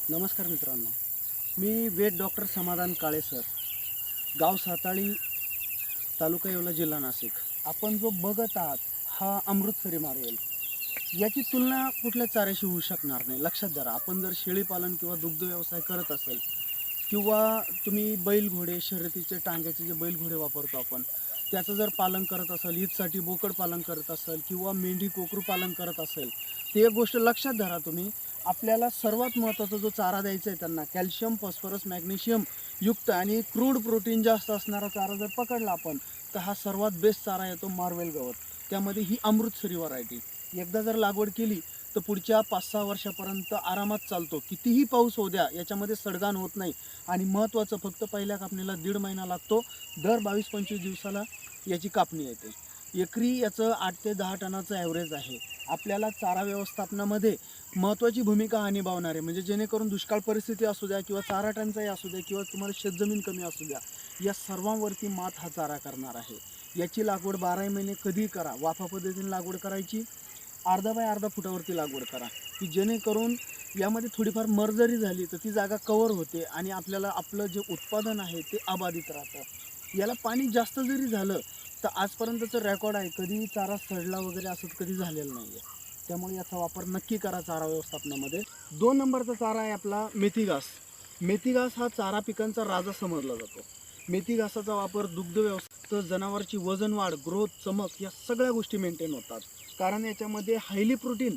नमस्कार मित्रांनो, मी वेद डॉक्टर समाधान काळे सर, गाव साताळी, तालुका येवला, जिल्हा नाशिक. आपण जो बघत आहात हा अमृतसरी मार्वेल. याची तुलना कुठल्या चाऱ्याशी होऊ शकणार नाही. लक्षात धरा, आपण जर शेळीपालन किंवा दुग्ध व्यवसाय करत असेल किंवा तुम्ही बैलघोडे शर्यतीचे टांग्याचे जे बैलघोडे वापरतो आपण, त्याचं जर पालन करत असाल, ईदसाठी बोकड पालन करत असाल किंवा मेंढी कोकरू पालन करत असेल, तर एक गोष्ट लक्षात धरा तुम्ही, आपल्याला सर्वात महत्त्वाचा जो चारा द्यायचा आहे त्यांना कॅल्शियम, फॉस्फरस, मॅग्नेशियम युक्त आणि क्रूड प्रोटीन जास्त असणारा चारा जर पकडला आपण, तर हा सर्वात बेस्ट चारा येतो मार्वेल गवत. त्यामध्ये ही अमृतसरी व्हरायटी एकदा जर लागवड केली तर पुढच्या 5-6 वर्षापर्यंत आरामात चालतो. कितीही पाऊस होऊ द्या, याच्यामध्ये सडगाण होत नाही. आणि महत्त्वाचं फक्त पहिल्या कापणीला 1.5 महिना लागतो. दर 22-25 दिवसाला याची कापणी येते. एकरी याचं 8 ते 10 टनाचं ॲव्हरेज आहे. आपल्याला चारा व्यवस्थापनामध्ये महत्त्वाची भूमिका हा निभावणार आहे. म्हणजे जेणेकरून दुष्काळ परिस्थिती असू द्या किंवा चारा टंचाई असू द्या किंवा तुम्हाला शेतजमीन कमी असू द्या, या सर्वांवरती मात हा चारा करणार आहे. याची लागवड 12 महिने कधीही करा. वाफा पद्धतीने लागवड करायची, अर्धा बाय अर्धा फुटावरती लागवड करा, की जेणेकरून यामध्ये थोडीफार मर जरी झाली तर ती जागा कवर होते आणि आपल्याला आपलं जे उत्पादन आहे ते अबाधित राहतं. याला पाणी जास्त जरी झालं तर आजपर्यंतचं रेकॉर्ड आहे, कधी चारा सडला वगैरे असं कधी झालेलं नाही आहे. त्यामुळे याचा वापर नक्की करा चारा व्यवस्थापनामध्ये. 2 नंबरचा चारा आहे आपला मेथी घास. मेथी घास हा चारा पिकांचा राजा समजला जातो. मेथी घासाचा वापर दुग्ध व्यवसाय, जनावरांची वजन वाढ, ग्रोथ, चमक या सगळ्या गोष्टी मेंटेन होतात. कारण याच्यामध्ये हायली प्रोटीन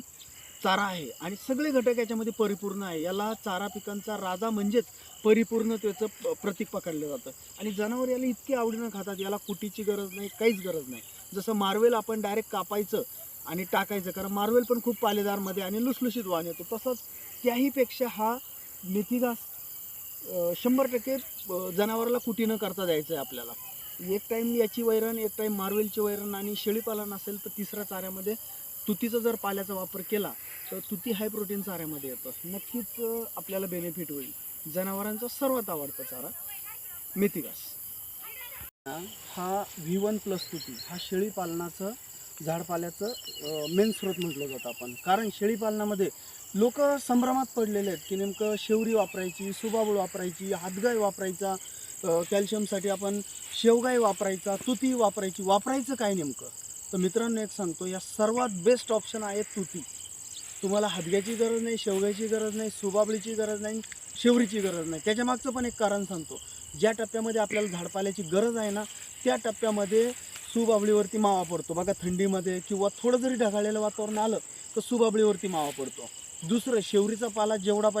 चारा आहे आणि सगळे घटक याच्यामध्ये परिपूर्ण आहे. याला चारा पिकांचा राजा म्हणजेच परिपूर्णतेचं प्रतीक पकडलं जातं. आणि जनावर याला इतके आवडीनं खातात, याला कुटीची गरज नाही, काहीच गरज नाही. जसं मार्वेल आपण डायरेक्ट कापायचं आणि टाकायचं, कारण मार्वेल पण खूप पालेदारमध्ये आणि लुसलुशीत वाण येतो. तसंच त्याहीपेक्षा हा मेथी घास 100% जनावराला कुटी न करता द्यायचं आहे आपल्याला. एक टाईम याची वैरण, एक टाईम मार्वेलची वैरण, आणि शेळीपालन असेल तर तिसऱ्या चाऱ्यामध्ये तुतीचा जर पाल्याचा वापर केला तर तुती हाय प्रोटीन चाऱ्यामध्ये येतं. नक्कीच आपल्याला बेनिफिट होईल. जनावरांचा सर्वात आवडता चारा मेथी घास. हा V1+ तुती हा शेळीपालनाचं झाडपाल्याचं मेन स्रोत म्हटलं जातं आपण. कारण शेळीपालनामध्ये लोक संभ्रमात पडलेले आहेत की नेमकं शेवरी वापरायची, सुबाबूळ वापरायची, हातगाय वापरायचा, कॅल्शियमसाठी आपण शेवगाय वापरायचा, तुती वापरायची, वापरायचं काय नेमकं? तर मित्रांनो एक सांगतो, या सर्वात बेस्ट ऑप्शन आहे तुती. तुम्हाला हादग्याची गरज नाही, शेवगायची गरज नाही, सुबाबळीची गरज नाही, शेवरीची गरज नाही. त्याच्यामागचं पण एक कारण सांगतो. ज्या टप्प्यामध्ये आपल्याला झाडपाल्याची गरज आहे ना, त्या टप्प्यामध्ये सुबाबळीवरती मावा पडतो. बघा, थंडीमध्ये किंवा थोडं जरी ढगाळलेलं वातावरण आलं तर सुबाबळीवरती मावा पडतो. दुसरं, शेवरीचा पाला जेवढा पाहिजे